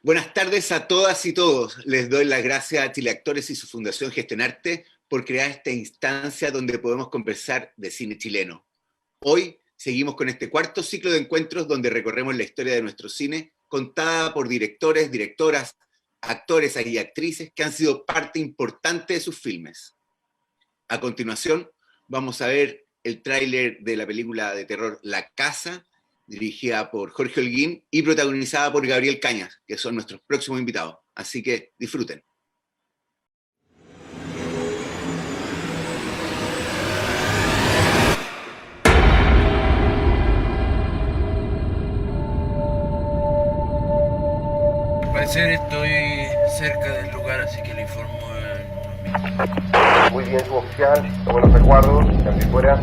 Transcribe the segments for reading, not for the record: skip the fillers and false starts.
Buenas tardes a todas y todos. Les doy las gracias a Chile Actores y su Fundación Gestionarte por crear esta instancia donde podemos conversar de cine chileno. Hoy seguimos con este cuarto ciclo de encuentros donde recorremos la historia de nuestro cine contada por directores, directoras, actores y actrices que han sido parte importante de sus filmes. A continuación, vamos a ver el tráiler de la película de terror La Casa, dirigida por Jorge Holguín y protagonizada por Gabriel Cañas, que son nuestros próximos invitados. Así que disfruten. Al parecer estoy cerca del lugar, así que le informo en unos minutos. Muy bien, suboficial, tomo los recuerdos, cambio fuera.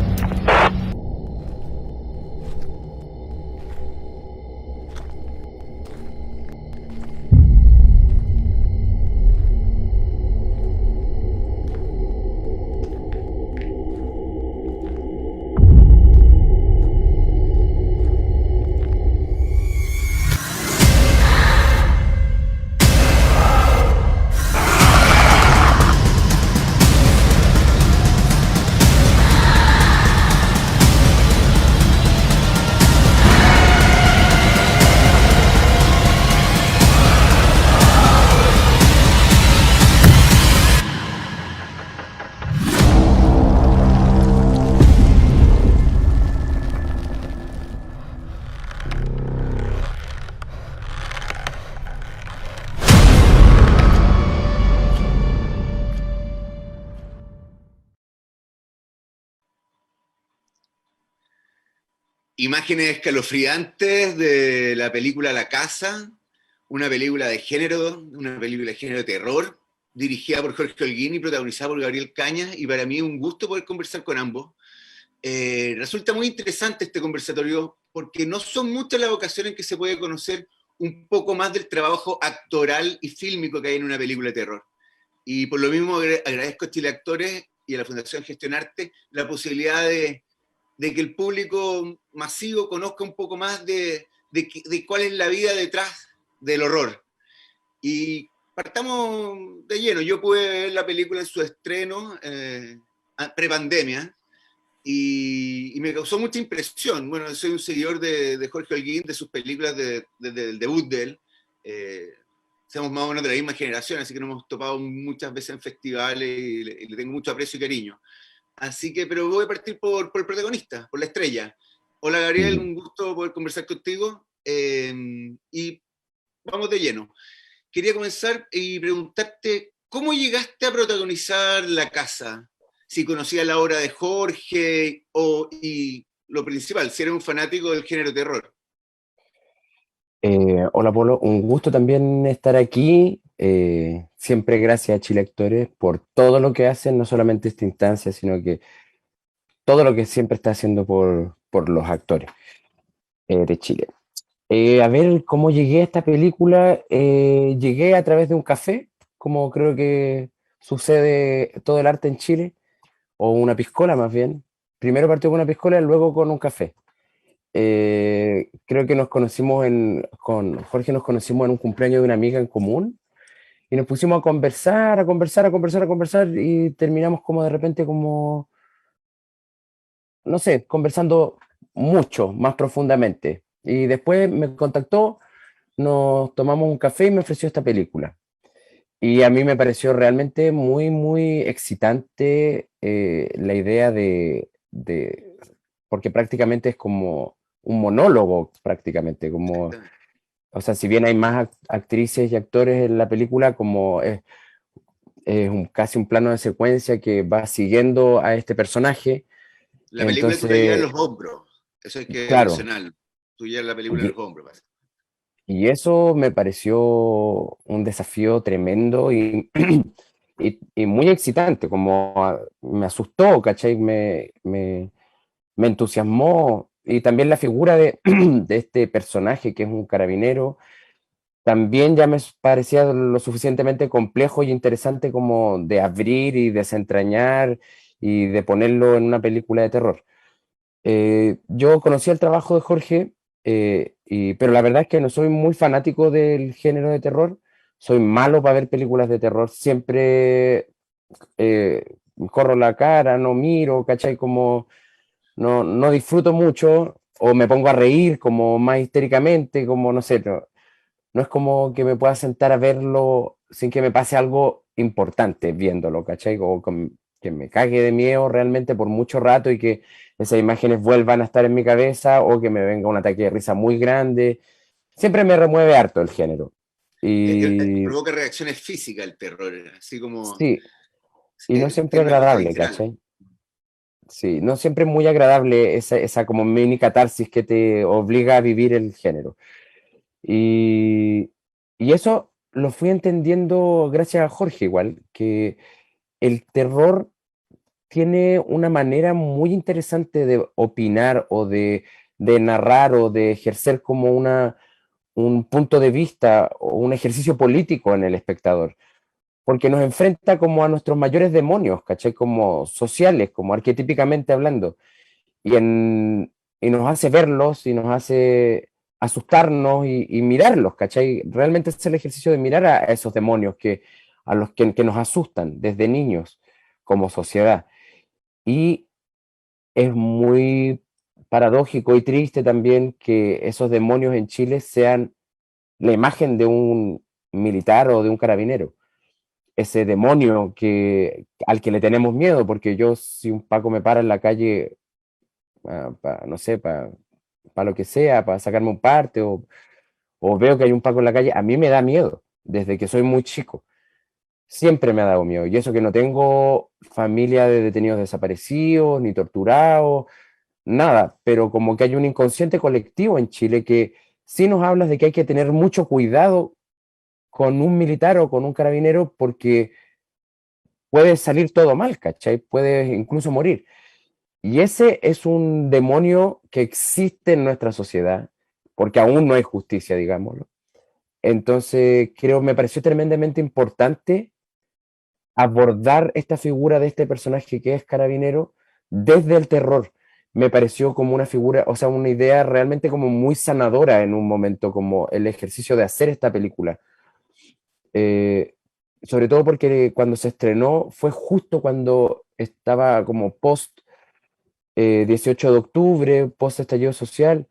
Imágenes escalofriantes de la película La Casa, una película de género de terror, dirigida por Jorge Holguín y protagonizada por Gabriel Cañas, y para mí es un gusto poder conversar con ambos. Resulta muy interesante este conversatorio porque no son muchas las ocasiones en que se puede conocer un poco más del trabajo actoral y fílmico que hay en una película de terror. Y por lo mismo agradezco a Chile Actores y a la Fundación Gestionarte la posibilidad de que el público masivo conozca un poco más de cuál es la vida detrás del horror. Y partamos de lleno. Yo pude ver la película en su estreno, pre-pandemia, y me causó mucha impresión. Bueno, soy un seguidor de Jorge Holguín, de sus películas desde el debut de él. Somos más o menos de la misma generación, así que nos hemos topado muchas veces en festivales y le tengo mucho aprecio y cariño. Así que, pero voy a partir por el protagonista, por la estrella. Hola Gabriel, un gusto poder conversar contigo. Y vamos de lleno. Quería comenzar y preguntarte, ¿cómo llegaste a protagonizar La Casa? Si conocías la obra de Jorge y lo principal, si eres un fanático del género terror. Hola Polo, un gusto también estar aquí. Siempre gracias a Chile Actores por todo lo que hacen, no solamente esta instancia, sino que todo lo que siempre está haciendo por los actores de Chile. A ver cómo llegué a esta película. Llegué a través de un café, como creo que sucede todo el arte en Chile, o una piscola más bien. Primero partió con una piscola y luego con un café. Creo que con Jorge nos conocimos en un cumpleaños de una amiga en común y nos pusimos a conversar, a conversar y terminamos como de repente como, no sé, conversando mucho, más profundamente. Y después me contactó, nos tomamos un café y me ofreció esta película. Y a mí me pareció realmente muy, muy excitante la idea porque prácticamente es como un monólogo, prácticamente, como, o sea, si bien hay más actrices y actores en la película, como es casi un plano de secuencia que va siguiendo a este personaje. La película tú la llevas en Entonces, los hombros, eso hay que claro, mencionarlo. Tú llevas la película en y, los hombros. y eso me pareció un desafío tremendo y, y muy excitante, como me asustó, ¿cachai? Me entusiasmó, y también la figura de este personaje que es un carabinero, también ya me parecía lo suficientemente complejo y interesante como de abrir y desentrañar y de ponerlo en una película de terror. Yo conocí el trabajo de Jorge Pero la verdad es que no soy muy fanático del género de terror, soy malo para ver películas de terror, siempre eh, corro la cara, no miro, ¿cachai? Como no disfruto mucho o me pongo a reír como más histéricamente, como no sé, no es como que me pueda sentar a verlo sin que me pase algo importante viéndolo, ¿cachai? Que me cague de miedo realmente por mucho rato y que esas imágenes vuelvan a estar en mi cabeza o que me venga un ataque de risa muy grande. Siempre me remueve harto el género. Y Provoca reacciones físicas el terror, así como sí, y no siempre tiene una cosa agradable, visceral. ¿cachai? Sí, no siempre es muy agradable esa como mini catarsis que te obliga a vivir el género. Y, y eso lo fui entendiendo gracias a Jorge igual, que el terror tiene una manera muy interesante de opinar o de narrar o de ejercer como un punto de vista o un ejercicio político en el espectador, porque nos enfrenta como a nuestros mayores demonios, ¿cachai? Como sociales, como arquetípicamente hablando y nos hace verlos y nos hace asustarnos y mirarlos, ¿cachai? Realmente es el ejercicio de mirar a esos demonios a los que nos asustan desde niños como sociedad. Y es muy paradójico y triste también que esos demonios en Chile sean la imagen de un militar o de un carabinero. Ese demonio al que le tenemos miedo, porque yo si un Paco me para en la calle no sé, para lo que sea, para sacarme un parte, o veo que hay un Paco en la calle, a mí me da miedo, desde que soy muy chico. Siempre me ha dado miedo. Y eso que no tengo familia de detenidos desaparecidos, ni torturados, nada, pero como que hay un inconsciente colectivo en Chile que sí nos habla de que hay que tener mucho cuidado con un militar o con un carabinero porque puede salir todo mal, ¿cachai? Puede incluso morir. Y ese es un demonio que existe en nuestra sociedad, porque aún no hay justicia, digámoslo. Entonces, me pareció tremendamente importante abordar esta figura de este personaje que es carabinero desde el terror. Me pareció como una figura, o sea, una idea realmente como muy sanadora en un momento, como el ejercicio de hacer esta película. Eh, Sobre todo porque cuando se estrenó fue justo cuando estaba como post 18 de octubre, post estallido social,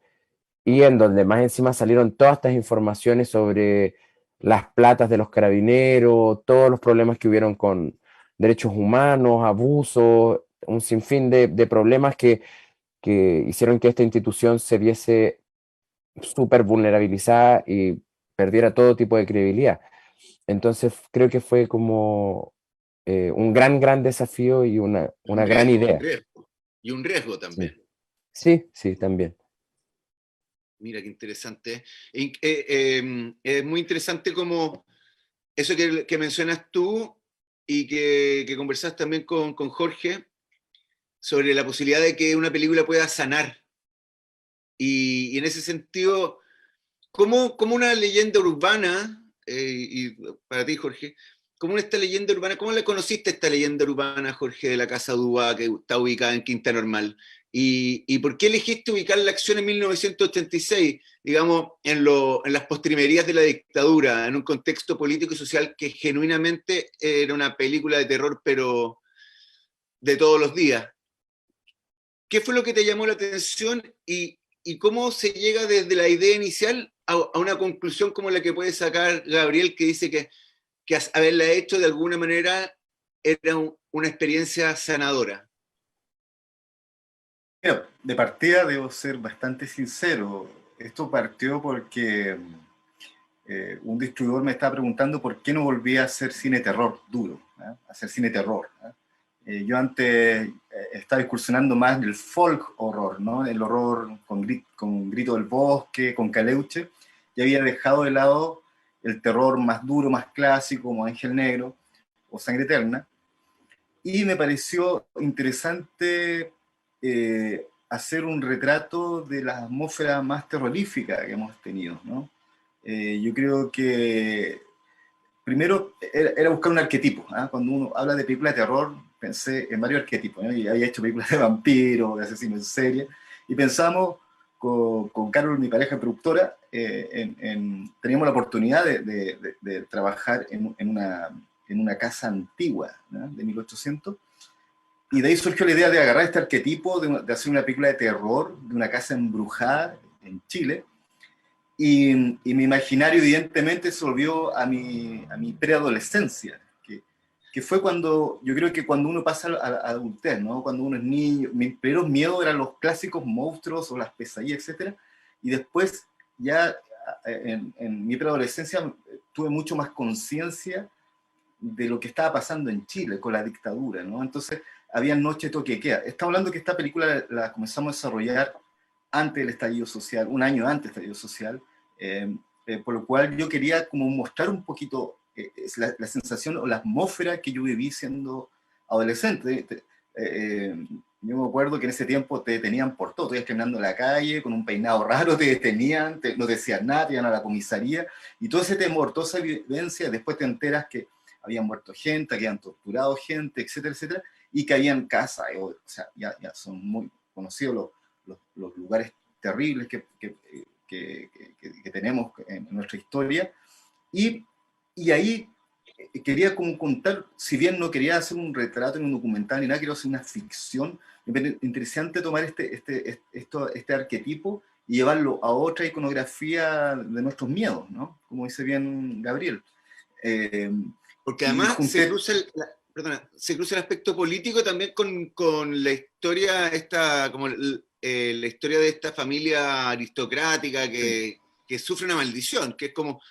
y en donde más encima salieron todas estas informaciones sobre las platas de los carabineros, todos los problemas que hubieron con derechos humanos, abusos, un sinfín de problemas que hicieron que esta institución se viese súper vulnerabilizada y perdiera todo tipo de credibilidad. Entonces creo que fue como un gran desafío y Un una gran riesgo, un idea. riesgo. Y un riesgo Sí, también. sí, sí, también. Mira qué interesante. Es muy interesante como eso que mencionas tú y que conversas también con Jorge sobre la posibilidad de que una película pueda sanar. Y en ese sentido, como una leyenda urbana, y para ti, Jorge, ¿cómo esta leyenda urbana, cómo la conociste esta leyenda urbana, Jorge, de la Casa Dubá, que está ubicada en Quinta Normal? ¿Y por qué elegiste ubicar la acción en 1986, digamos, en las postrimerías de la dictadura, en un contexto político y social que genuinamente era una película de terror, pero de todos los días? ¿Qué fue lo que te llamó la atención y cómo se llega desde la idea inicial a una conclusión como la que puede sacar Gabriel, que dice que haberla hecho de alguna manera era una experiencia sanadora? Mira, de partida debo ser bastante sincero. Esto partió porque un distribuidor me estaba preguntando por qué no volvía a hacer cine terror duro, ¿eh? A hacer cine terror, ¿eh? Yo antes estaba incursionando más en el folk horror, ¿no? El horror con Grito del Bosque, con Caleuche, y había dejado de lado el terror más duro, más clásico, como Ángel Negro o Sangre Eterna, y me pareció interesante hacer un retrato de la atmósfera más terrorífica que hemos tenido, ¿no? Yo creo que primero era buscar un arquetipo, ¿eh? Cuando uno habla de película de terror, pensé en varios arquetipos, ¿no? Y había hecho películas de vampiros, de asesinos en serie, y pensamos con Carol, mi pareja productora, teníamos la oportunidad de trabajar en una casa antigua, ¿no? De 1800, y de ahí surgió la idea de agarrar este arquetipo, de hacer una película de terror, de una casa embrujada en Chile, y mi imaginario evidentemente se volvió a mi preadolescencia, que fue cuando, yo creo que cuando uno pasa a la adultez, ¿no? Cuando uno es niño, mis primeros miedos eran los clásicos monstruos o las pesadillas, etc. Y después, ya en mi preadolescencia, tuve mucho más conciencia de lo que estaba pasando en Chile con la dictadura, ¿no? Entonces, había noche toque de queda. Estamos hablando que esta película la comenzamos a desarrollar antes del estallido social, un año antes del estallido social, por lo cual yo quería como mostrar un poquito la sensación o la atmósfera que yo viví siendo adolescente. Yo me acuerdo que en ese tiempo te detenían por todo, te ibas caminando en la calle con un peinado raro, te detenían, no te decían nada, te iban a la comisaría, y todo ese temor, toda esa vivencia, después te enteras que habían muerto gente, que habían torturado gente, etcétera, etcétera, y que habían casas, o sea, ya son muy conocidos los lugares terribles que tenemos en nuestra historia, y ahí quería como contar, si bien no quería hacer un retrato en un documental ni nada, quería hacer una ficción. Interesante tomar este arquetipo y llevarlo a otra iconografía de nuestros miedos, ¿no? Como dice bien Gabriel. Porque además se cruza el aspecto político también con la historia esta, como la historia de esta familia aristocrática que sufre una maldición, que es como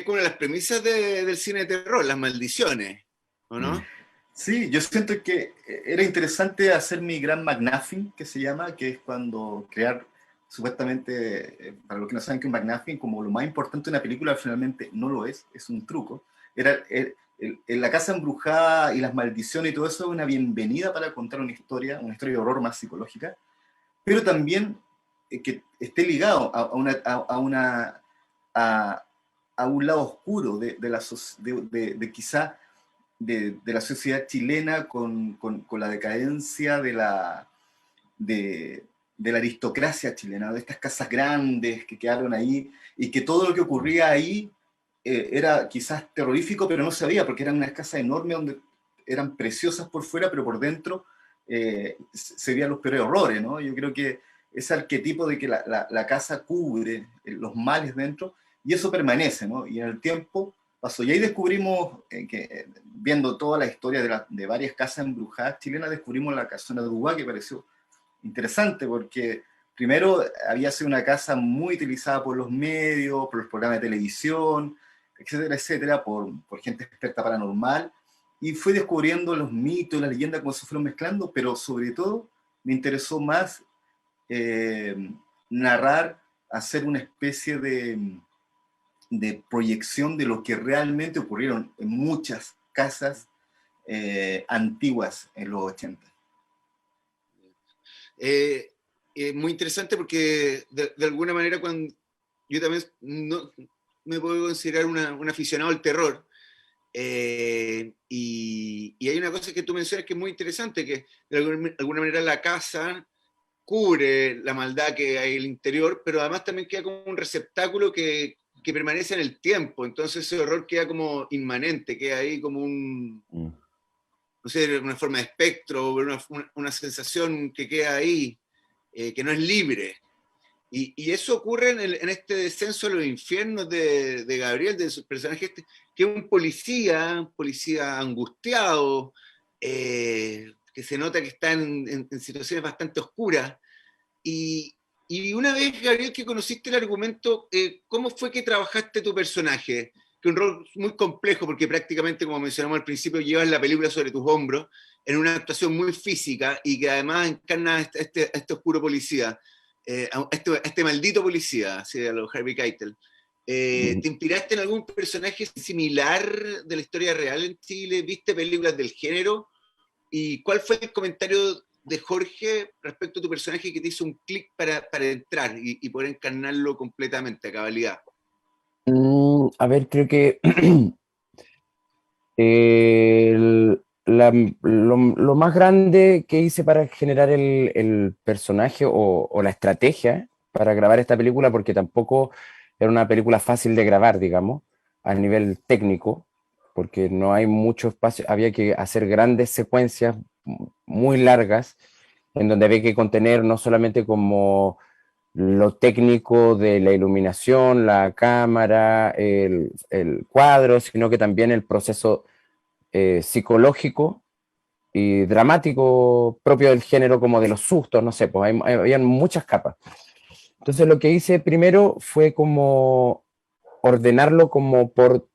una de las premisas del cine de terror, las maldiciones, ¿o no? Sí, yo siento que era interesante hacer mi gran McGuffin, que se llama, que es cuando crear, supuestamente, para los que no saben que un McGuffin, como lo más importante de una película, finalmente no lo es un truco. La casa embrujada y las maldiciones y todo eso es una bienvenida para contar una historia de horror más psicológica, pero también que esté ligado a un lado oscuro de quizá de la sociedad chilena con la decadencia de la aristocracia chilena, de estas casas grandes que quedaron ahí, y que todo lo que ocurría ahí era quizás terrorífico, pero no se veía, porque eran unas casas enormes donde eran preciosas por fuera, pero por dentro se veían los peores horrores, ¿no? Yo creo que ese arquetipo de que la casa cubre los males dentro, y eso permanece, ¿no? Y en el tiempo pasó. Y ahí descubrimos, viendo toda la historia de varias casas embrujadas chilenas, descubrimos la casona de Uruguay, que pareció interesante, porque primero había sido una casa muy utilizada por los medios, por los programas de televisión, etcétera, etcétera, por gente experta paranormal, y fui descubriendo los mitos, las leyendas, cómo se fueron mezclando, pero sobre todo me interesó más narrar, hacer una especie de proyección de lo que realmente ocurrieron en muchas casas antiguas en los 80. Muy interesante porque de alguna manera cuando yo también no me puedo considerar un aficionado al terror, y hay una cosa que tú mencionas que es muy interesante, que de alguna manera la casa cubre la maldad que hay en el interior, pero además también queda como un receptáculo que permanece en el tiempo, entonces ese horror queda como inmanente, queda ahí como no sé, una forma de espectro, una sensación que queda ahí, que no es libre. Y eso ocurre en este descenso a los infiernos de Gabriel, de su personaje que es un policía angustiado, que se nota que está en situaciones bastante oscuras. Y una vez, Gabriel, que conociste el argumento, ¿cómo fue que trabajaste tu personaje? Que un rol muy complejo, porque prácticamente, como mencionamos al principio, llevas la película sobre tus hombros, en una actuación muy física, y que además encarna a este oscuro policía, a este maldito policía, así a los Harvey Keitel. ¿Te inspiraste en algún personaje similar de la historia real en Chile? ¿Viste películas del género? ¿Y cuál fue el comentario de Jorge respecto a tu personaje que te hizo un clic para entrar y poder encarnarlo completamente a cabalidad? A ver, creo que lo más grande que hice para generar el personaje o la estrategia para grabar esta película, porque tampoco era una película fácil de grabar, digamos, a nivel técnico, porque no hay mucho espacio, había que hacer grandes secuencias muy largas, en donde había que contener no solamente como lo técnico de la iluminación, la cámara, el cuadro, sino que también el proceso psicológico y dramático propio del género, como de los sustos, no sé, pues habían muchas capas. Entonces lo que hice primero fue como ordenarlo como por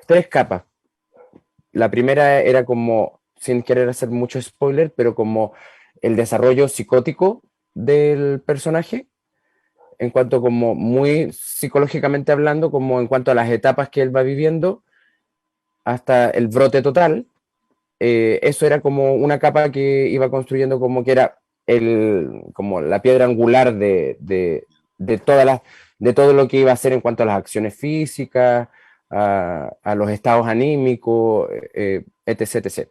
tres capas. La primera era como, sin querer hacer mucho spoiler, pero como el desarrollo psicótico del personaje, en cuanto como muy psicológicamente hablando, como en cuanto a las etapas que él va viviendo, hasta el brote total. Eso era como una capa que iba construyendo como que era como la piedra angular de, todas las, de todo lo que iba a hacer en cuanto a las acciones físicas, a los estados anímicos, etc, etc.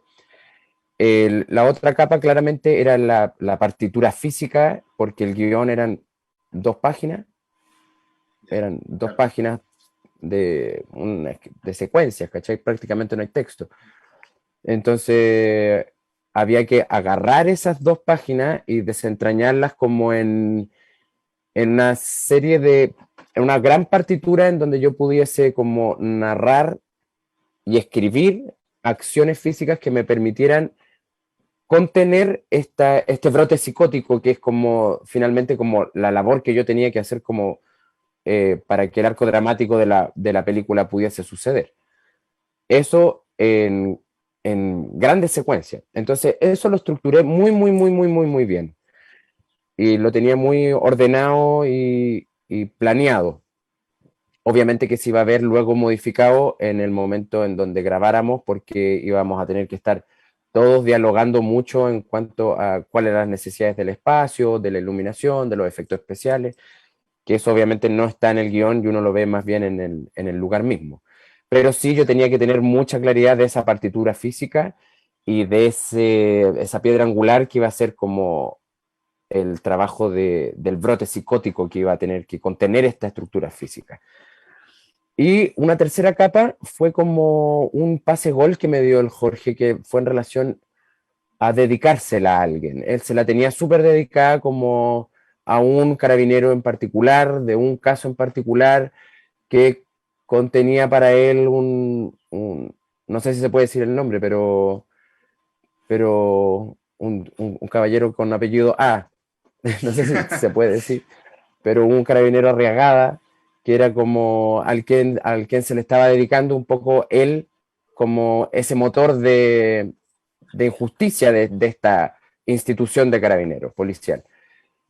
La otra capa claramente era la partitura física, porque el guión dos páginas, eran dos páginas de secuencias, ¿cachai? Prácticamente no hay texto. Entonces, había que agarrar esas dos páginas y desentrañarlas como en una serie en una gran partitura en donde yo pudiese como narrar y escribir acciones físicas que me permitieran contener este brote psicótico, que es como finalmente como la labor que yo tenía que hacer como para que el arco dramático de la película pudiese suceder. Eso en grandes secuencias. Entonces, eso lo estructuré muy, muy, muy, muy, muy, muy bien. Y lo tenía muy ordenado y planeado. Obviamente que se iba a ver luego modificado en el momento en donde grabáramos, porque íbamos a tener que estar todos dialogando mucho en cuanto a cuáles eran las necesidades del espacio, de la iluminación, de los efectos especiales, que eso obviamente no está en el guión y uno lo ve más bien en el lugar mismo. Pero sí, yo tenía que tener mucha claridad de esa partitura física y de esa piedra angular que iba a ser como el trabajo del brote psicótico que iba a tener que contener esta estructura física. Y una tercera capa fue como un pase gol que me dio el Jorge, que fue en relación a dedicársela a alguien. Él se la tenía súper dedicada como a un carabinero en particular, de un caso en particular, que contenía para él no sé si se puede decir el nombre, pero un caballero con apellido A, no sé si se puede decir, pero un carabinero Arriagada, que era como al quien se le estaba dedicando un poco él, como ese motor de injusticia de esta institución de carabineros policial.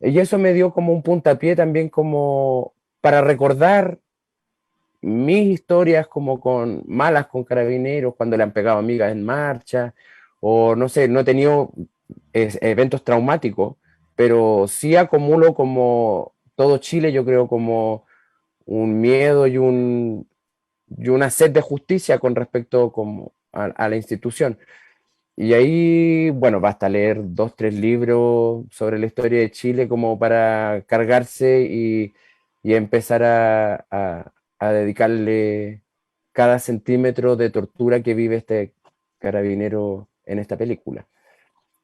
Y eso me dio como un puntapié también como para recordar mis historias como con malas con carabineros, cuando le han pegado amigas en marcha, o no sé, no he tenido eventos traumáticos, pero sí acumulo como todo Chile, yo creo, como un miedo y una sed de justicia con respecto como a la institución. Y ahí, bueno, basta leer 2, 3 libros sobre la historia de Chile como para cargarse y empezar a dedicarle cada centímetro de tortura que vive este carabinero en esta película,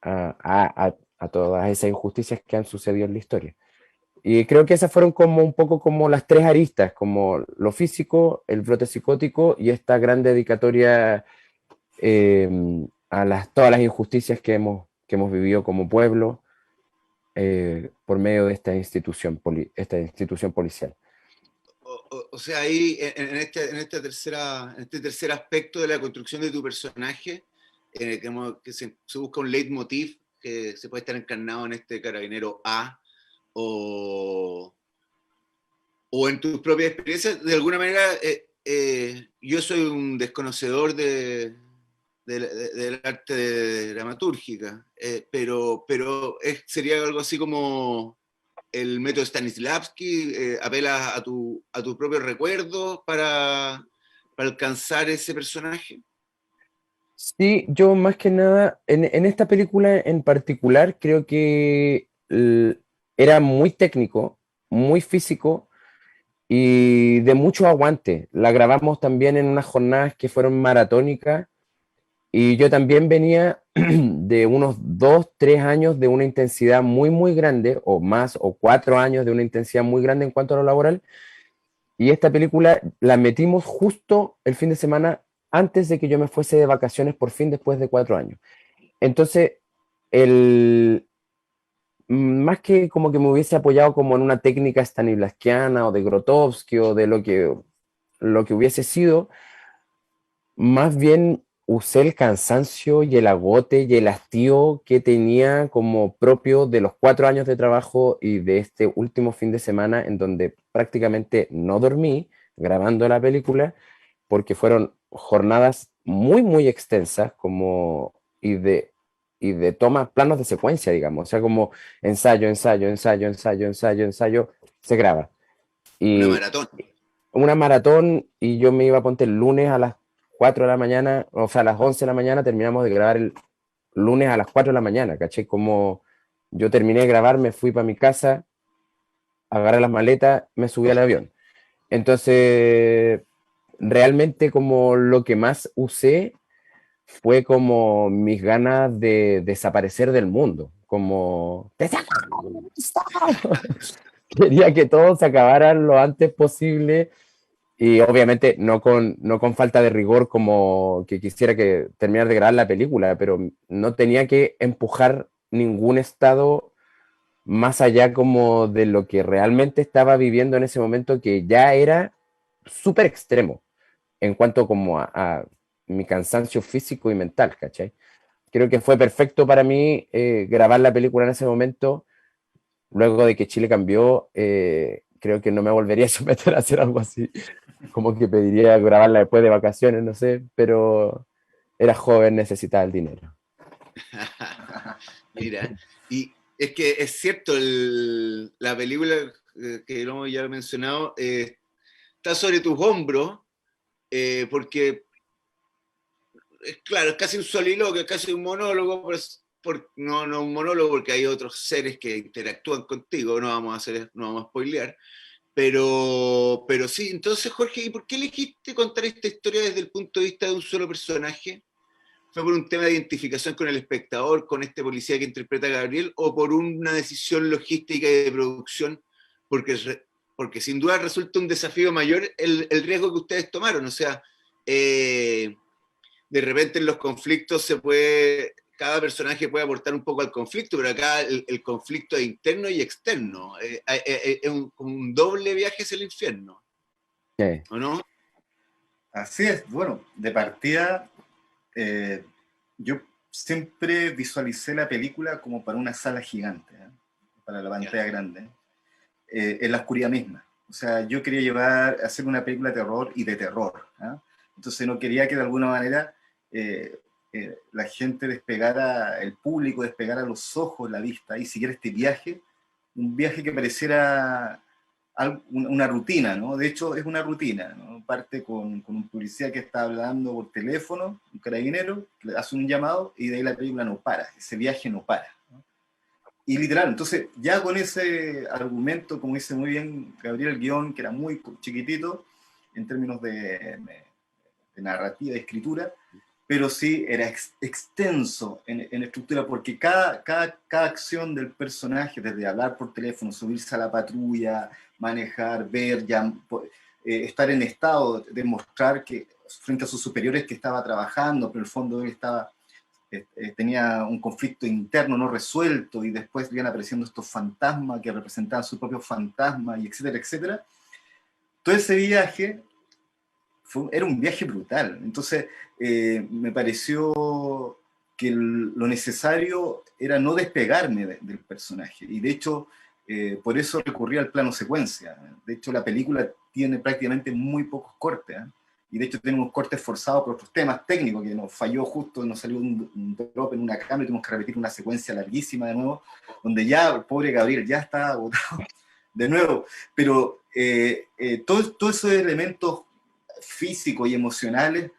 a todas esas injusticias que han sucedido en la historia. Y creo que esas fueron como un poco como las tres aristas, como lo físico, el brote psicótico y esta gran dedicatoria eh, todas las injusticias que hemos vivido como pueblo por medio de esta institución policial. O sea, ahí en este tercer aspecto de la construcción de tu personaje, que se busca un leitmotiv que se puede estar encarnado en este carabinero A, o, o en tus propias experiencias. De alguna manera, yo soy un desconocedor del arte de dramatúrgica, pero sería algo así como el método Stanislavski, apela a tus propios recuerdos para alcanzar ese personaje. Sí, yo más que nada, en esta película en particular, creo que era muy técnico, muy físico y de mucho aguante. La grabamos también en unas jornadas que fueron maratónicas y yo también venía de unos 2, 3 años de una intensidad muy, muy grande, o más, o 4 años de una intensidad muy grande en cuanto a lo laboral. Y esta película la metimos justo el fin de semana antes de que yo me fuese de vacaciones por fin después de 4 años. Entonces, el, más que como que me hubiese apoyado como en una técnica stanislavskiana o de Grotowski o de lo que hubiese sido, más bien usé el cansancio y el agote y el hastío que tenía como propio de los 4 años de trabajo y de este último fin de semana en donde prácticamente no dormí grabando la película porque fueron jornadas muy, muy extensas como, y de toma, planos de secuencia, digamos, o sea, como ensayo, ensayo, ensayo, ensayo, ensayo, ensayo, se graba. Una Y maratón. una maratón y yo me iba a ponte el lunes a las 4 de la mañana, o sea, a las 11 de la mañana terminamos de grabar el lunes a las 4 de la mañana, ¿caché? Como yo terminé de grabar, me fui para mi casa, agarré las maletas, me subí al avión. Entonces, realmente como lo que más usé fue como mis ganas de desaparecer del mundo, como quería que todo se acabara lo antes posible y obviamente no con falta de rigor como que quisiera que terminar de grabar la película, pero no tenía que empujar ningún estado más allá como de lo que realmente estaba viviendo en ese momento que ya era súper extremo en cuanto como a mi cansancio físico y mental, ¿cachai? Creo que fue perfecto para mí grabar la película en ese momento. Luego de que Chile cambió, creo que no me volvería a someter a hacer algo así. Como que pediría grabarla después de vacaciones, no sé, pero era joven, necesitaba el dinero. Mira, y es que es cierto, la película que lo ya he mencionado está sobre tus hombros, porque claro, es casi un soliloquio, es casi un monólogo, pero no un monólogo porque hay otros seres que interactúan contigo, no vamos a spoilear, pero sí, entonces Jorge, ¿y por qué elegiste contar esta historia desde el punto de vista de un solo personaje? ¿Fue por un tema de identificación con el espectador, con este policía que interpreta a Gabriel, o por una decisión logística y de producción? Porque sin duda resulta un desafío mayor el riesgo que ustedes tomaron. O sea, de repente en los conflictos cada personaje puede aportar un poco al conflicto, pero acá el conflicto es interno y externo. Es como un doble viaje hacia el infierno, Okay. ¿o no? Así es, bueno, de partida, yo siempre visualicé la película como para una sala gigante, ¿eh? Para la Ya. pantalla grande, en la oscuridad misma. O sea, yo quería hacer una película de terror y de terror, ¿eh? Entonces no quería que de alguna manera la gente despegara, el público despegara los ojos, la vista, y siguiera este viaje, un viaje que pareciera una rutina, ¿no? De hecho, es una rutina, ¿no? Parte con un policía que está hablando por teléfono, un carabinero, le hace un llamado y de ahí la película no para, ese viaje no para, ¿no? Y literal, entonces ya con ese argumento, como dice muy bien Gabriel, el guión, que era muy chiquitito en términos de narrativa, de escritura, pero sí era extenso en estructura, porque cada acción del personaje, desde hablar por teléfono, subirse a la patrulla, manejar, ver, estar en estado de mostrar que frente a sus superiores que estaba trabajando, pero en el fondo él tenía un conflicto interno no resuelto y después iban apareciendo estos fantasmas que representaban su propio fantasma y etcétera, etcétera. Todo ese viaje era un viaje brutal. Entonces, me pareció que lo necesario era no despegarme del personaje. Y de hecho, por eso recurrí al plano secuencia. De hecho, la película tiene prácticamente muy pocos cortes, ¿eh? Y de hecho tiene unos cortes forzados por otros temas técnicos, que nos falló justo, nos salió un drop en una cámara y tuvimos que repetir una secuencia larguísima de nuevo, donde ya el pobre Gabriel ya está agotado de nuevo. Pero todos esos elementos físicos y emocionales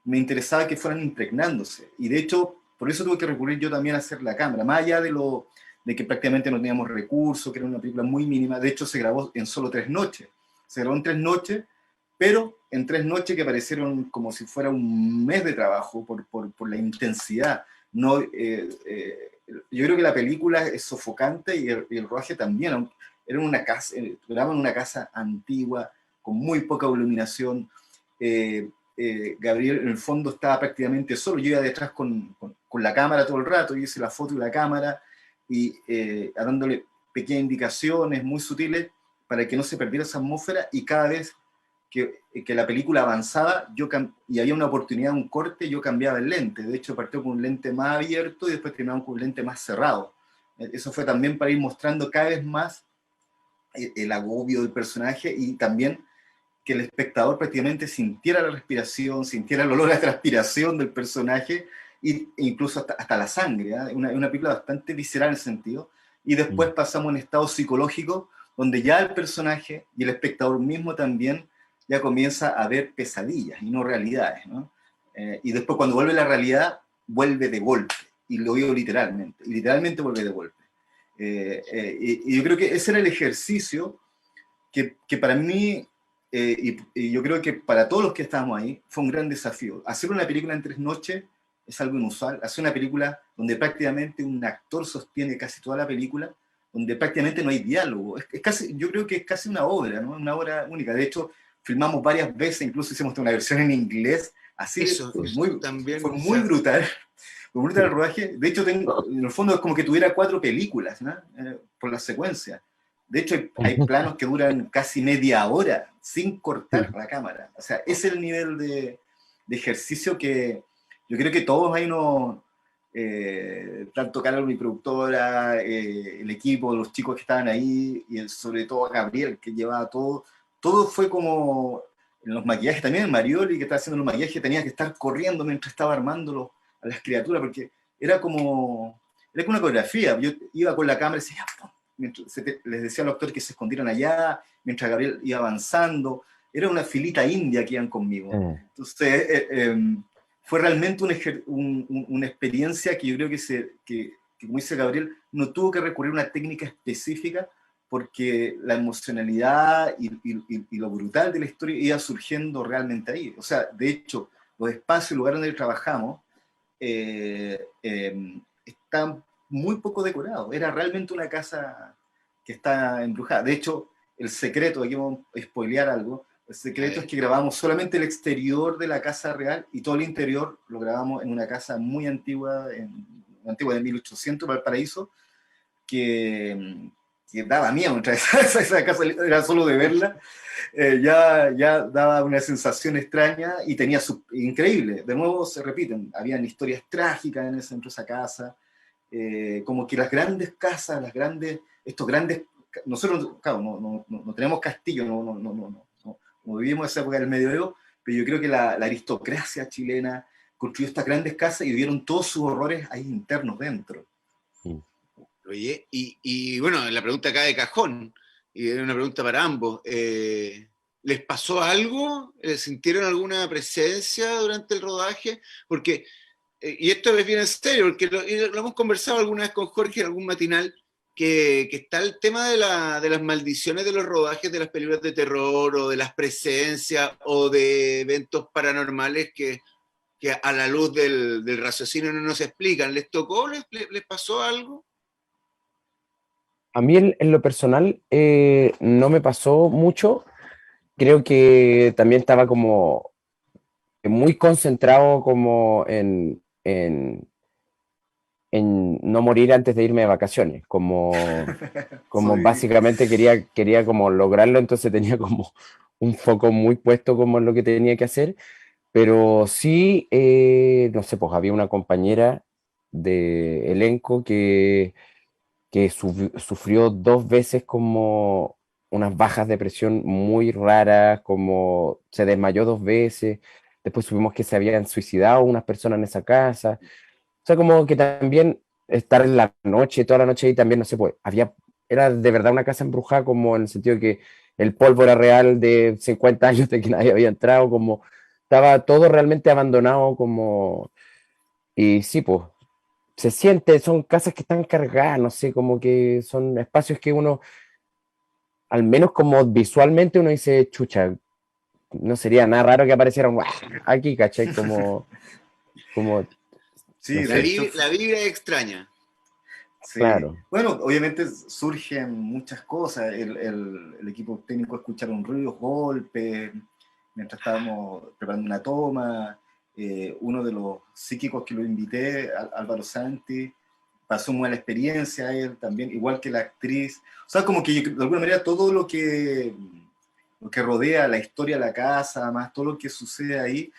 me interesaba que fueran impregnándose. Y de hecho, por eso tuve que recurrir yo también a hacer la cámara. Más allá de de que prácticamente no teníamos recursos, que era una película muy mínima. De hecho, se grabó en solo 3 noches. Se grabó en 3 noches, pero en 3 noches que parecieron como si fuera un mes de trabajo por la intensidad. No, yo creo que la película es sofocante y el rodaje también. Era una casa, grababan en una casa antigua, con muy poca iluminación. Gabriel en el fondo estaba prácticamente solo. Yo iba detrás con la cámara todo el rato, yo hice la foto y la cámara, y dándole pequeñas indicaciones muy sutiles para que no se perdiera esa atmósfera, y cada vez que la película avanzaba y había una oportunidad, un corte, yo cambiaba el lente. De hecho, partió con un lente más abierto y después terminamos con un lente más cerrado. Eso fue también para ir mostrando cada vez más el agobio del personaje, y también que el espectador prácticamente sintiera la respiración, sintiera el olor a transpiración del personaje, e incluso hasta la sangre. Una película bastante visceral en ese sentido. Y después pasamos a un estado psicológico donde ya el personaje y el espectador mismo también ya comienza a ver pesadillas y no realidades, ¿no? Y después, cuando vuelve la realidad, vuelve de golpe, y lo digo literalmente, y literalmente vuelve de golpe. Y yo creo que ese era el ejercicio que para mí, y yo creo que para todos los que estábamos ahí, fue un gran desafío. Hacer una película en 3 noches es algo inusual. Hacer una película donde prácticamente un actor sostiene casi toda la película, donde prácticamente no hay diálogo. Es casi, yo creo que es casi una obra, ¿no? Una obra única. De hecho, filmamos varias veces, incluso hicimos una versión en inglés, así. Eso también fue muy brutal. Fue muy brutal el rodaje. De hecho, en el fondo es como que tuviera 4 películas, ¿no? Por la secuencia. De hecho, hay planos que duran casi media hora sin cortar la cámara. O sea, ese es el nivel de ejercicio que yo creo que todos ahí tanto Carol, mi productora, el equipo, los chicos que estaban ahí, y sobre todo a Gabriel, que llevaba todo fue como en los maquillajes también. Marioli, que estaba haciendo los maquillajes, tenía que estar corriendo mientras estaba armando a las criaturas, porque era como una coreografía. Yo iba con la cámara y decía, les decía a los actores que se escondieran allá, mientras Gabriel iba avanzando. Era una filita india que iban conmigo. Entonces, fue realmente una experiencia que yo creo que, como dice Gabriel, no tuvo que recurrir a una técnica específica, porque la emocionalidad y lo brutal de la historia iba surgiendo realmente ahí. O sea, de hecho, los espacios, el lugar donde trabajamos, están muy poco decorados. Era realmente una casa que está embrujada. De hecho, el secreto, aquí vamos a spoilear algo, el secreto es que grabamos solamente el exterior de la casa real, y todo el interior lo grabamos en una casa muy antigua, de 1800, Valparaíso, que daba miedo. Esa casa era solo de verla, ya daba una sensación extraña, y tenía increíble. De nuevo se repiten, habían historias trágicas en ese centro de esa casa, como que las grandes casas, nosotros, claro, no tenemos castillo, no vivimos esa época del medioevo, pero yo creo que la aristocracia chilena construyó estas grandes casas y vivieron todos sus horrores ahí internos dentro. Oye, y bueno, la pregunta acá de cajón, y es una pregunta para ambos. ¿Les pasó algo? ¿Sintieron alguna presencia durante el rodaje? Porque, y esto es bien en serio, porque lo hemos conversado alguna vez con Jorge en algún matinal, que está el tema de las maldiciones de los rodajes de las películas de terror, o de las presencias, o de eventos paranormales que a la luz del raciocinio no nos explican. ¿Les tocó? ¿Les pasó algo? A mí en lo personal no me pasó mucho. Creo que también estaba como muy concentrado como en no morir antes de irme de vacaciones, como básicamente quería como lograrlo, entonces tenía como un foco muy puesto como en lo que tenía que hacer. Pero sí, no sé, pues había una compañera de elenco que sufrió 2 veces como unas bajas de presión muy raras, como se desmayó 2 veces, después supimos que se habían suicidado unas personas en esa casa. O sea, como que también estar en la noche, toda la noche ahí también, no sé, pues era de verdad una casa embrujada, como en el sentido de que el polvo era real, de 50 años de que nadie había entrado, como estaba todo realmente abandonado, como, y sí, pues se siente, son casas que están cargadas, no sé, como que son espacios que uno, al menos como visualmente uno dice, chucha, no sería nada raro que aparecieran ¡guau! Aquí, ¿cachai? Como, no Sí, de sé, hecho, La vibra es extraña. sí. claro, Bueno, obviamente surgen muchas cosas. El equipo técnico escucharon ruidos, golpes, mientras estábamos preparando una toma. Uno de los psíquicos que lo invité, Álvaro Santi, pasó muy mala experiencia él también, igual que la actriz. O sea, como que de alguna manera todo lo que rodea la historia de la casa, más todo lo que sucede ahí,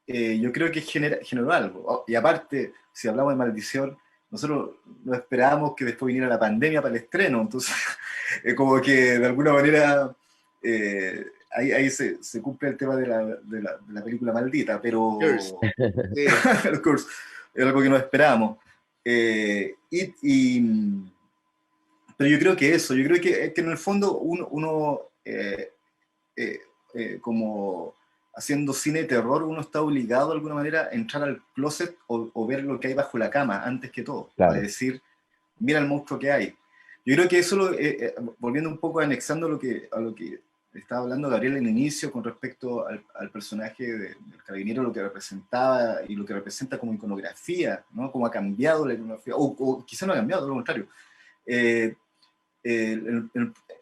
yo creo que generó algo. Y aparte, si hablamos de maldición, nosotros no esperábamos que después viniera la pandemia para el estreno, entonces como que de alguna manera ahí se cumple el tema de la película maldita, Curse. pero Sí. of course, es algo que no esperábamos. Eh, y, y, pero yo creo que eso, yo creo que en el fondo uno eh, como haciendo cine de terror, uno está obligado de alguna manera a entrar al closet o ver lo que hay bajo la cama antes que todo, para claro, decir, mira el monstruo que hay. Yo creo que eso, volviendo un poco, anexando a lo que estaba hablando Gabriel en el inicio con respecto al personaje del carabinero, lo que representaba y lo que representa como iconografía, ¿no? Cómo ha cambiado la iconografía, o quizá no ha cambiado, todo lo contrario. Eh, en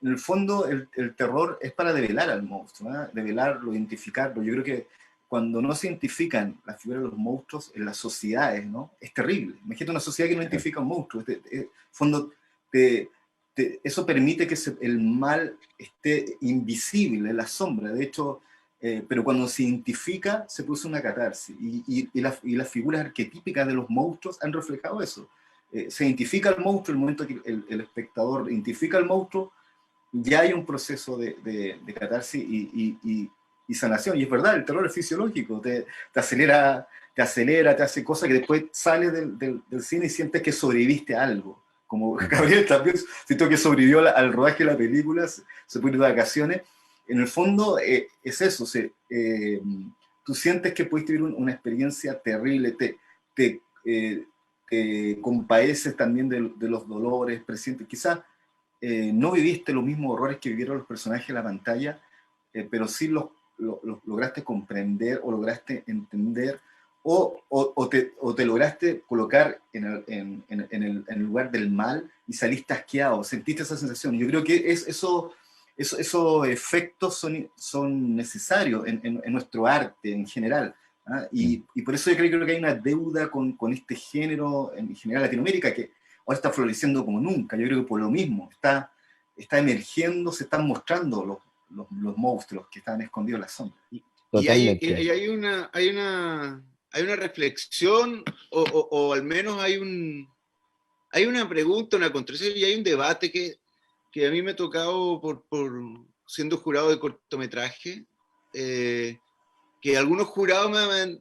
el fondo el terror es para develar al monstruo, ¿eh? Develarlo, identificarlo. Yo creo que cuando no se identifican las figuras de los monstruos en las sociedades, ¿no? Es terrible. Imagínate una sociedad que no identifica un monstruo. En fondo, eso permite que el mal esté invisible, en la sombra. De hecho, pero cuando se identifica, se produce una catarsis. Y las figuras arquetípicas de los monstruos han reflejado eso. Se identifica al monstruo, el momento que el espectador identifica al monstruo, ya hay un proceso de catarsis y sanación. Y es verdad, el terror es fisiológico, te acelera, te hace cosas que después sales del cine y sientes que sobreviviste a algo. Como Gabriel también siento que sobrevivió al rodaje de la película, se puede ir de vacaciones. En el fondo es eso, tú sientes que pudiste vivir una experiencia terrible, te compadeces también de los dolores presentes. Quizás no viviste los mismos horrores que vivieron los personajes en la pantalla, pero sí los lograste comprender o lograste entender o te lograste colocar en el lugar del mal y saliste asqueado, sentiste esa sensación. Yo creo que esos efectos son necesarios en nuestro arte en general. ¿Ah? Y por eso yo creo que hay una deuda con este género en general Latinoamérica que ahora está floreciendo como nunca. Yo creo que por lo mismo está emergiendo, se están mostrando los monstruos que están escondidos en la sombra. totalmente. Hay una reflexión, o al menos hay una pregunta, una contradicción y hay un debate que a mí me ha tocado por siendo jurado de cortometraje, que algunos jurados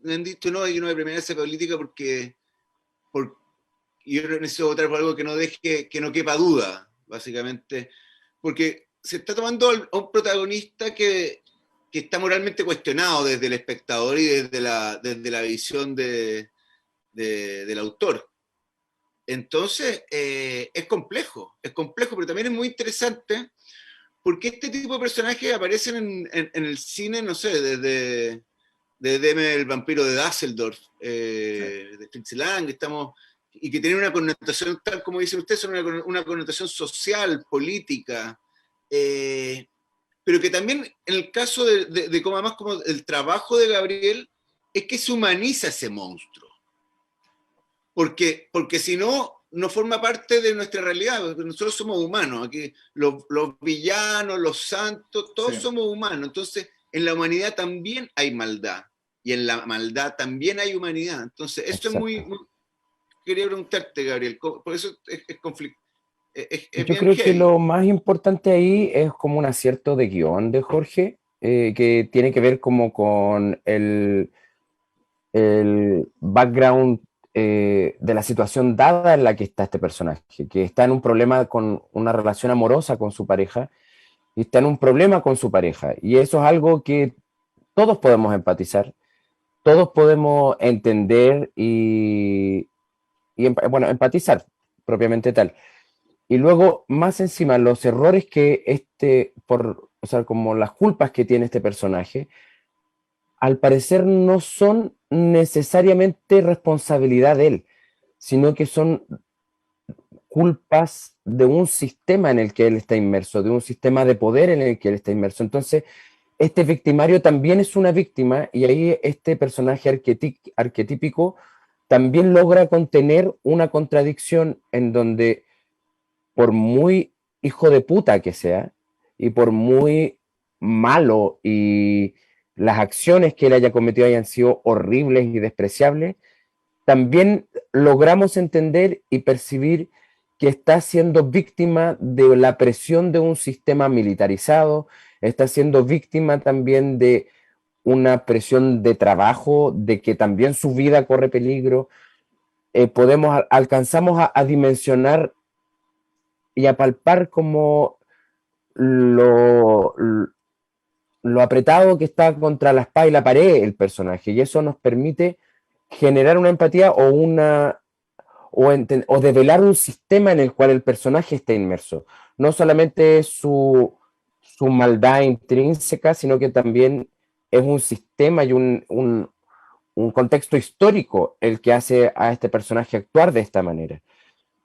me han dicho, no, yo no voy a premiar esa política porque yo necesito votar por algo que no deje, que no quepa duda, básicamente, porque se está tomando a un protagonista que está moralmente cuestionado desde el espectador y desde la visión del autor. Entonces, es complejo, pero también es muy interesante porque este tipo de personajes aparecen en el cine, no sé, desde el vampiro de Dusseldorf, de Fritz Lang, y que tienen una connotación, tal como dicen ustedes, son una connotación social, política, pero que también en el caso de como además como el trabajo de Gabriel, es que se humaniza ese monstruo. Porque si no, no forma parte de nuestra realidad, porque nosotros somos humanos, aquí los villanos, los santos, todos Sí. somos humanos, entonces en la humanidad también hay maldad, y en la maldad también hay humanidad, entonces esto es Exacto. quería preguntarte, Gabriel, por eso es conflicto, es Yo bien creo que heavy. lo más importante ahí es como un acierto de guión de Jorge, que tiene que ver como con el background de la situación dada en la que está este personaje, que está en un problema con una relación amorosa con su pareja, y está en un problema con su pareja. Y eso es algo que todos podemos empatizar, todos podemos entender bueno, empatizar propiamente tal. Y luego, más encima, los errores que o sea, como las culpas que tiene este personaje, al parecer no son necesariamente responsabilidad de él, sino que son culpas de un sistema en el que él está inmerso, de un sistema de poder en el que él está inmerso. Entonces, este victimario también es una víctima y ahí este personaje arquetípico también logra contener una contradicción en donde, por muy hijo de puta que sea, y por muy malo y las acciones que él haya cometido hayan sido horribles y despreciables, también logramos entender y percibir que está siendo víctima de la presión de un sistema militarizado, está siendo víctima también de una presión de trabajo, de que también su vida corre peligro. Alcanzamos a dimensionar y a palpar como lo, lo apretado que está contra la espada y la pared el personaje, y eso nos permite generar una empatía o develar un sistema en el cual el personaje está inmerso. No solamente su maldad intrínseca, sino que también es un sistema y un contexto histórico el que hace a este personaje actuar de esta manera.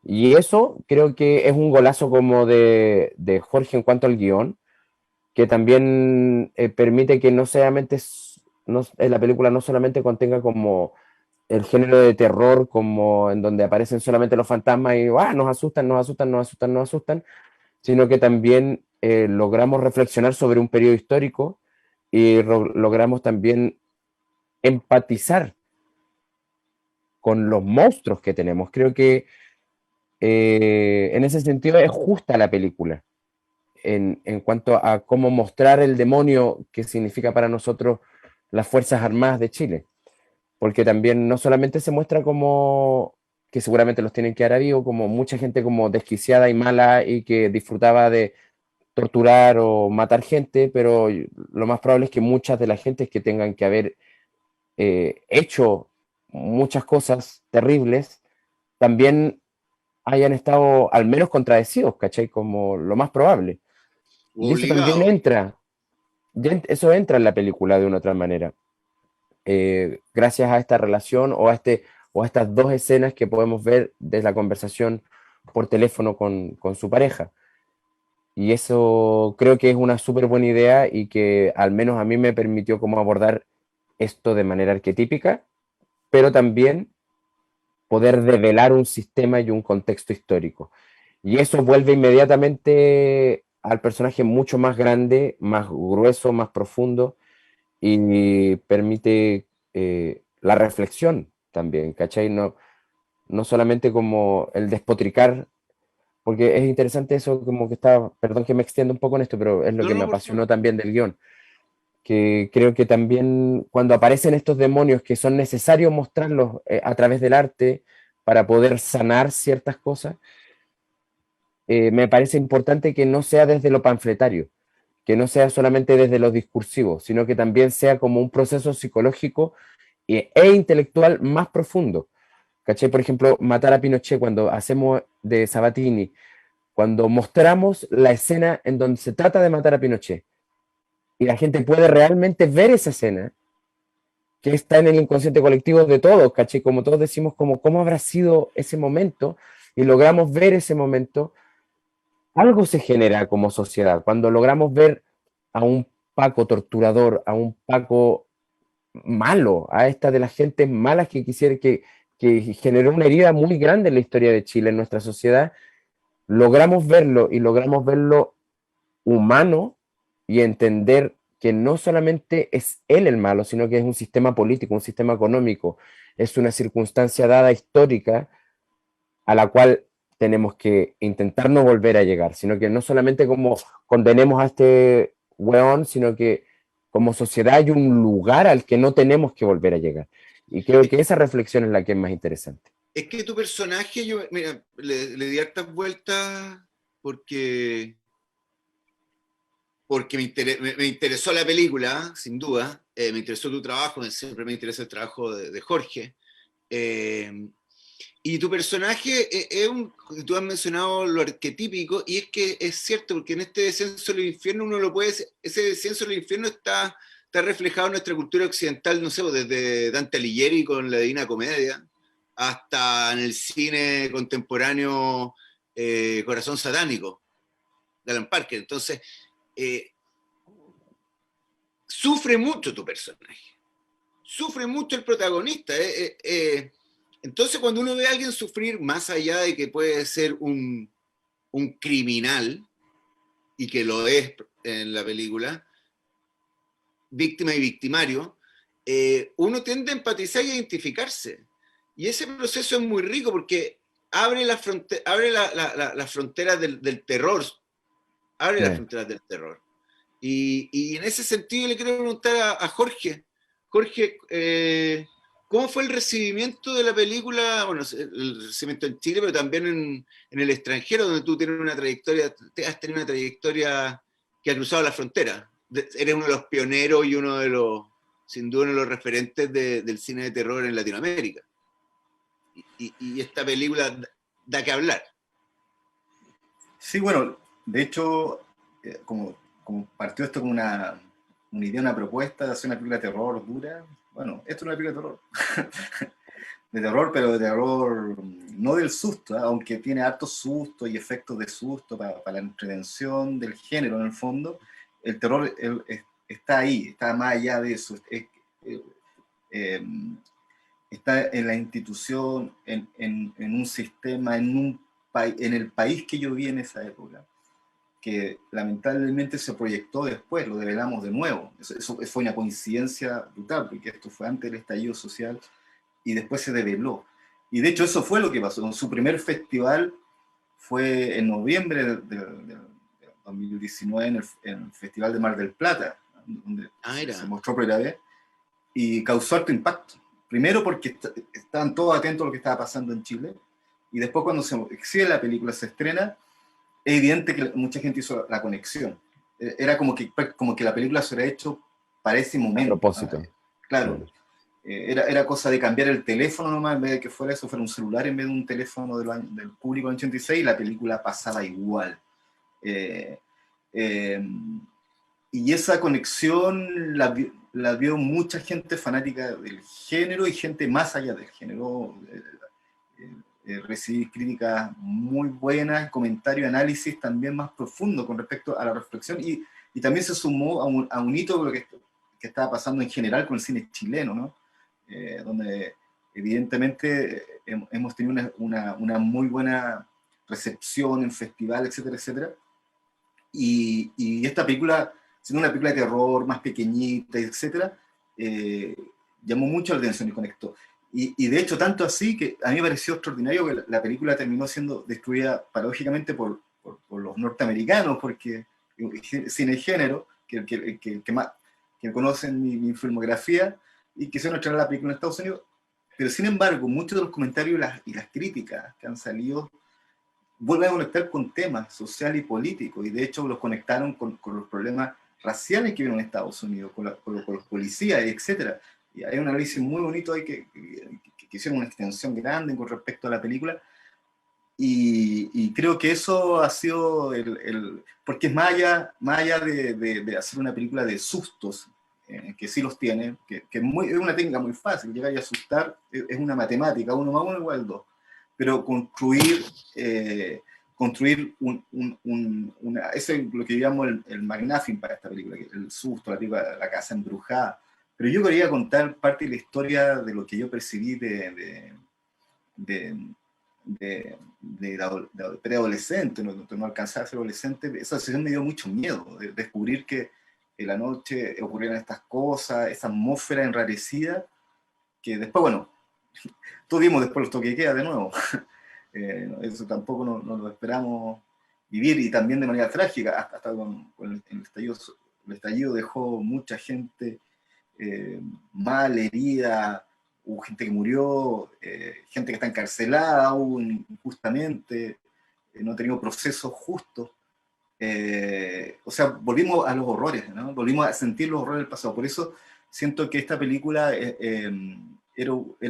Y eso creo que es un golazo como de Jorge en cuanto al guión, que también permite que no solamente la película no solamente contenga como el género de terror, como en donde aparecen solamente los fantasmas y nos asustan, nos asustan, nos asustan, nos asustan, sino que también logramos reflexionar sobre un periodo histórico y logramos también empatizar con los monstruos que tenemos. Creo que en ese sentido es justa la película en cuanto a cómo mostrar el demonio que significa para nosotros las Fuerzas Armadas de Chile, porque también no solamente se muestra como que seguramente los tienen que dar a vivo, como mucha gente como desquiciada y mala y que disfrutaba de torturar o matar gente, pero lo más probable es que muchas de las gentes que tengan que haber hecho muchas cosas terribles también hayan estado al menos contradecidos, ¿cachai? Como lo más probable. Y eso también Obligado. eso entra en la película de una otra manera, gracias a esta relación o a estas dos escenas que podemos ver de la conversación por teléfono con su pareja. Y eso creo que es una súper buena idea y que al menos a mí me permitió como abordar esto de manera arquetípica, pero también poder develar un sistema y un contexto histórico. Y eso vuelve inmediatamente al personaje mucho más grande, más grueso, más profundo y permite la reflexión también, ¿cachai? No solamente como el despotricar, porque es interesante eso, como que está, perdón que me extienda un poco en esto, pero es lo No, que no, me por favor. apasionó también del guión, que creo que también cuando aparecen estos demonios que son necesarios mostrarlos a través del arte para poder sanar ciertas cosas, me parece importante que no sea desde lo panfletario, que no sea solamente desde lo discursivo, sino que también sea como un proceso psicológico e intelectual más profundo. ¿Cachai? Por ejemplo, Matar a Pinochet, cuando hacemos de Sabatini, cuando mostramos la escena en donde se trata de matar a Pinochet, y la gente puede realmente ver esa escena, que está en el inconsciente colectivo de todos, ¿cachai? Como todos decimos, como, ¿cómo habrá sido ese momento? Y logramos ver ese momento, algo se genera como sociedad. Cuando logramos ver a un Paco torturador, a un Paco malo, a esta de las gentes malas que generó una herida muy grande en la historia de Chile, en nuestra sociedad, logramos verlo y logramos verlo humano y entender que no solamente es él el malo, sino que es un sistema político, un sistema económico, es una circunstancia dada histórica a la cual tenemos que intentar no volver a llegar, sino que no solamente como condenemos a este weón, sino que como sociedad hay un lugar al que no tenemos que volver a llegar. Y creo Es, que esa reflexión es la que es más interesante. es que tu personaje, yo, mira, le di hartas vueltas porque, porque me interesó la película, sin duda. Me interesó tu trabajo, siempre me interesa el trabajo de Jorge. Eh, Y tu personaje tú has mencionado lo arquetípico, y es que es cierto, porque en este descenso del infierno uno lo puede, ese descenso del infierno está reflejado en nuestra cultura occidental, no sé, pues, desde Dante Alighieri con la Divina Comedia, hasta en el cine contemporáneo Corazón Satánico, de Alan Parker. Entonces, sufre mucho tu personaje, sufre mucho el protagonista. Entonces, cuando uno ve a alguien sufrir, más allá de que puede ser un criminal, y que lo es en la película, víctima y victimario, uno tiende a empatizar y a identificarse. Y ese proceso es muy rico porque abre las fronteras del terror, abre las fronteras del terror. Y en ese sentido le quiero preguntar a Jorge. Jorge, ¿cómo fue el recibimiento de la película? Bueno, el recibimiento en Chile, pero también en el extranjero, donde tú tienes una trayectoria, has tenido una trayectoria que ha cruzado la frontera. Eres uno de los pioneros y uno de los, sin duda, uno de los referentes del cine de terror en Latinoamérica. Y esta película da que hablar. Sí, bueno, de hecho, como partió esto como una idea, una propuesta de hacer una película de terror dura, bueno, esto es una película de terror. De terror, pero de terror no del susto, aunque tiene hartos sustos y efectos de susto para la entretención del género en el fondo. El terror está ahí, está más allá de eso. Está en la institución, en un sistema, en el país que yo vi en esa época, que lamentablemente se proyectó después, lo develamos de nuevo. Eso fue una coincidencia brutal, porque esto fue antes del estallido social y después se develó. Y de hecho eso fue lo que pasó. Su primer festival fue en noviembre de 2019 en el Festival de Mar del Plata, donde se mostró por primera vez, y causó alto impacto. Primero porque estaban todos atentos a lo que estaba pasando en Chile, y después cuando se exhibe la película, se estrena, es evidente que mucha gente hizo la conexión. Era como que la película se hubiera hecho para ese momento. A propósito. Claro. Era cosa de cambiar el teléfono nomás, en vez de que fuera un celular en vez de un teléfono del público en 86, y la película pasaba igual. Y esa conexión la vio mucha gente fanática del género y gente más allá del género. Recibí críticas muy buenas, comentarios, análisis también más profundos con respecto a la reflexión, y también se sumó a un hito de lo que estaba pasando en general con el cine chileno, ¿no? Donde evidentemente hemos tenido una muy buena recepción en festivales, etcétera, etcétera, y esta película, siendo una película de terror más pequeñita, etcétera, llamó mucho la atención y conectó. Y de hecho, tanto así que a mí me pareció extraordinario que la película terminó siendo destruida paradójicamente por los norteamericanos, porque cine género, que conocen mi filmografía y quisieron traer la película en Estados Unidos. Pero sin embargo, muchos de los comentarios y las críticas que han salido vuelven a conectar con temas sociales y políticos, y de hecho los conectaron con los problemas raciales que vienen en Estados Unidos, con los policías, etc. Y hay un análisis muy bonito ahí que hicieron una extensión grande con respecto a la película, y creo que eso ha sido porque es más allá de hacer una película de sustos, que sí los tiene, que es una técnica muy fácil, llegar y asustar, es una matemática, 1 más 1 igual 2, pero construir eso es lo que llamamos el McGuffin para esta película, el susto, la casa embrujada. Pero yo quería contar parte de la historia de lo que yo percibí de preadolescente, no alcanzaba a ser adolescente. Esa sensación me dio mucho miedo, de descubrir que en la noche ocurrieran estas cosas, esa atmósfera enrarecida, que después, bueno, todos vimos después los toques de queda de nuevo. Eso tampoco no lo esperamos vivir, y también de manera trágica, hasta con el estallido. El estallido dejó mucha gente mal, herida, hubo gente que murió, gente que está encarcelada aún injustamente, no ha tenido procesos justos. O sea, volvimos a los horrores, ¿no? Volvimos a sentir los horrores del pasado. Por eso siento que esta película era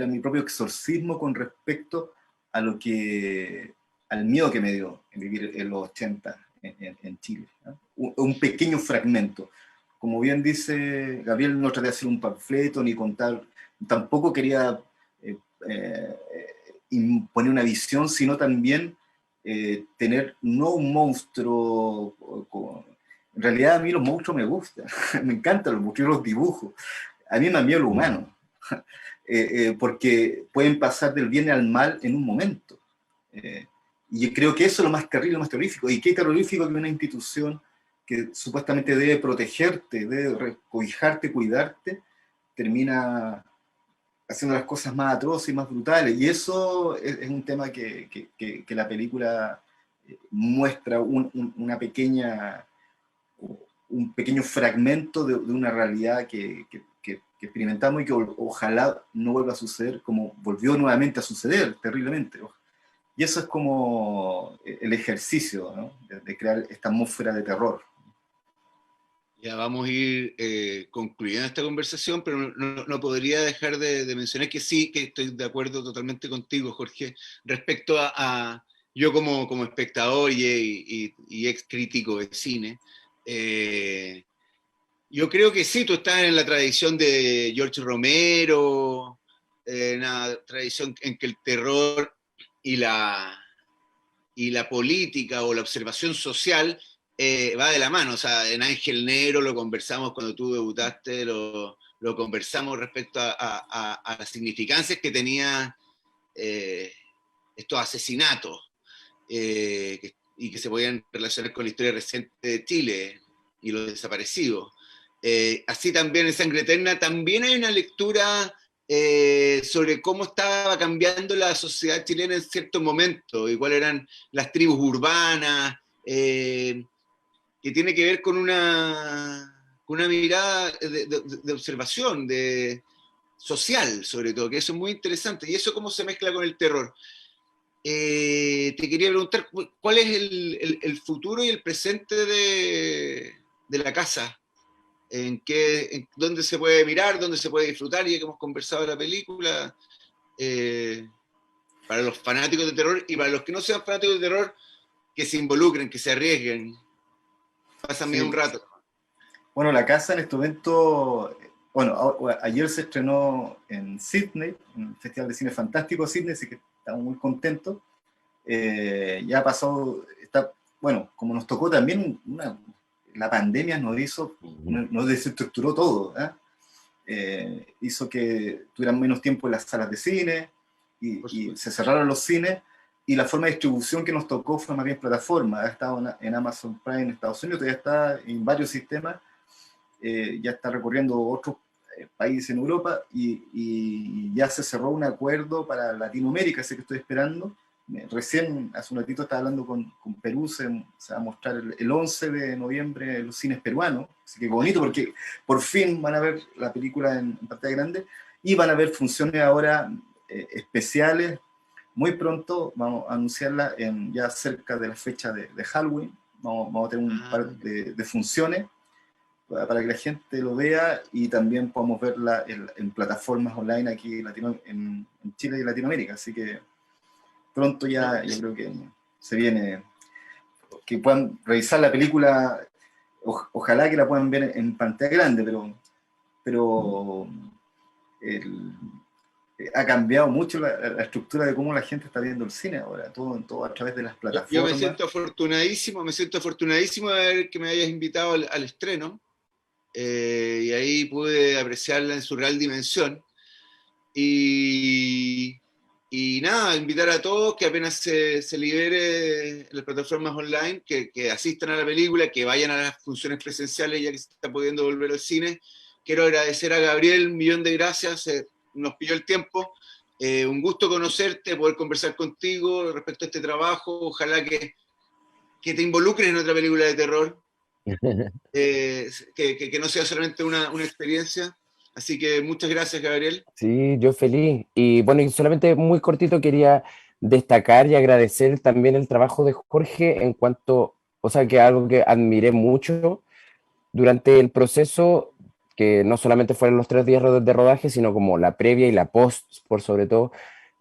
mi propio exorcismo con respecto a lo que, al miedo que me dio en vivir en los 80 en Chile, ¿no? Un pequeño fragmento. Como bien dice Gabriel, no traté de hacer un panfleto ni contar, tampoco quería eh, imponer una visión, sino también tener no un monstruo. En realidad a mí los monstruos me gustan, me encantan los monstruos, yo los dibujo. A mí me da miedo lo humano, porque pueden pasar del bien al mal en un momento. Y yo creo que eso es lo más terrible, lo más terrorífico. Y qué terrorífico que una institución que supuestamente debe protegerte, debe recobijarte, cuidarte, termina haciendo las cosas más atroces y más brutales. Y eso es un tema que la película muestra una pequeña, un pequeño fragmento de una realidad que experimentamos y que ojalá no vuelva a suceder como volvió nuevamente a suceder terriblemente. Y eso es como el ejercicio, ¿no? De crear esta atmósfera de terror. Ya vamos a ir concluyendo esta conversación, pero no podría dejar de mencionar que sí, que estoy de acuerdo totalmente contigo, Jorge, respecto a yo como espectador y ex crítico de cine. Yo creo que sí, tú estás en la tradición de George Romero, una tradición en que el terror y la política o la observación social va de la mano. O sea, en Ángel Negro lo conversamos cuando tú debutaste, lo conversamos respecto a las significancias que tenía estos asesinatos y que se podían relacionar con la historia reciente de Chile y los desaparecidos. Así también en Sangre Eterna también hay una lectura sobre cómo estaba cambiando la sociedad chilena en ciertos momentos y cuáles eran las tribus urbanas, que tiene que ver con una mirada de observación, social sobre todo, que eso es muy interesante. Y eso cómo se mezcla con el terror. Te quería preguntar, ¿cuál es el futuro y el presente de la casa? ¿Dónde se puede mirar, dónde se puede disfrutar, ya que hemos conversado de la película, para los fanáticos de terror y para los que no sean fanáticos de terror, que se involucren, que se arriesguen, pasan bien un rato. Bueno, la casa en este momento, bueno, ayer se estrenó en Sydney, en el Festival de Cine Fantástico de Sydney, así que estamos muy contentos. Ya ha pasado, bueno, como nos tocó también la pandemia nos hizo, nos desestructuró todo, hizo que tuvieran menos tiempo en las salas de cine y se cerraron los cines, y la forma de distribución que nos tocó fue más bien plataforma. Ha estado en Amazon Prime en Estados Unidos, todavía está en varios sistemas, ya está recorriendo otros países en Europa y ya se cerró un acuerdo para Latinoamérica, así que estoy esperando. Recién, hace un ratito, estaba hablando con Perú, se va a mostrar el 11 de noviembre en los cines peruanos, así que bonito, porque por fin van a ver la película en pantalla grande, y van a ver funciones ahora especiales. Muy pronto vamos a anunciarla ya cerca de la fecha de Halloween, vamos a tener un par de funciones para que la gente lo vea y también podamos verla en plataformas online aquí en Chile y Latinoamérica, así que pronto ya yo creo que se viene, que puedan revisar la película, ojalá que la puedan ver en pantalla grande, pero ha cambiado mucho la estructura de cómo la gente está viendo el cine ahora, todo a través de las plataformas. Yo me siento afortunadísimo de ver que me hayas invitado al estreno, y ahí pude apreciarla en su real dimensión. Y nada, invitar a todos que apenas se libere en las plataformas online, que asistan a la película, que vayan a las funciones presenciales ya que se está pudiendo volver al cine. Quiero agradecer a Gabriel, un millón de gracias, nos pilló el tiempo. Un gusto conocerte, poder conversar contigo respecto a este trabajo. Ojalá que te involucres en otra película de terror, que no sea solamente una experiencia. Así que muchas gracias, Gabriel. Sí, yo feliz. Y bueno, y solamente muy cortito quería destacar y agradecer también el trabajo de Jorge en cuanto, o sea, que algo que admiré mucho durante el proceso, que no solamente fueron los 3 días de rodaje, sino como la previa y la post, por sobre todo,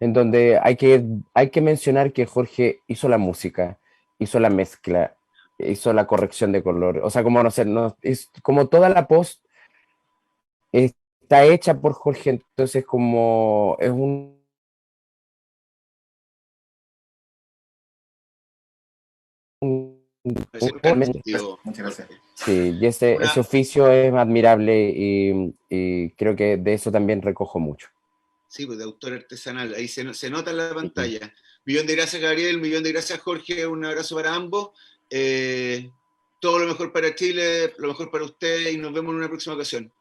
en donde hay que mencionar que Jorge hizo la música, hizo la mezcla, hizo la corrección de color, o sea, como no sé, no, es como toda la post está hecha por Jorge, entonces como es Parece realmente, fantástico, Muchas gracias. Jorge. sí, y ese Una, oficio es admirable y creo que de eso también recojo mucho. sí, pues de autor artesanal, ahí se nota en la Ujú. pantalla. Millón de gracias, Gabriel, millón de gracias, Jorge, un abrazo para ambos. Eh, todo lo mejor para Chile, lo mejor para ustedes y nos vemos en una próxima ocasión.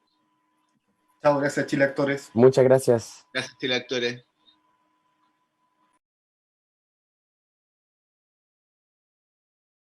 Chao, gracias Chile Actores. Muchas gracias. Gracias, Chile Actores.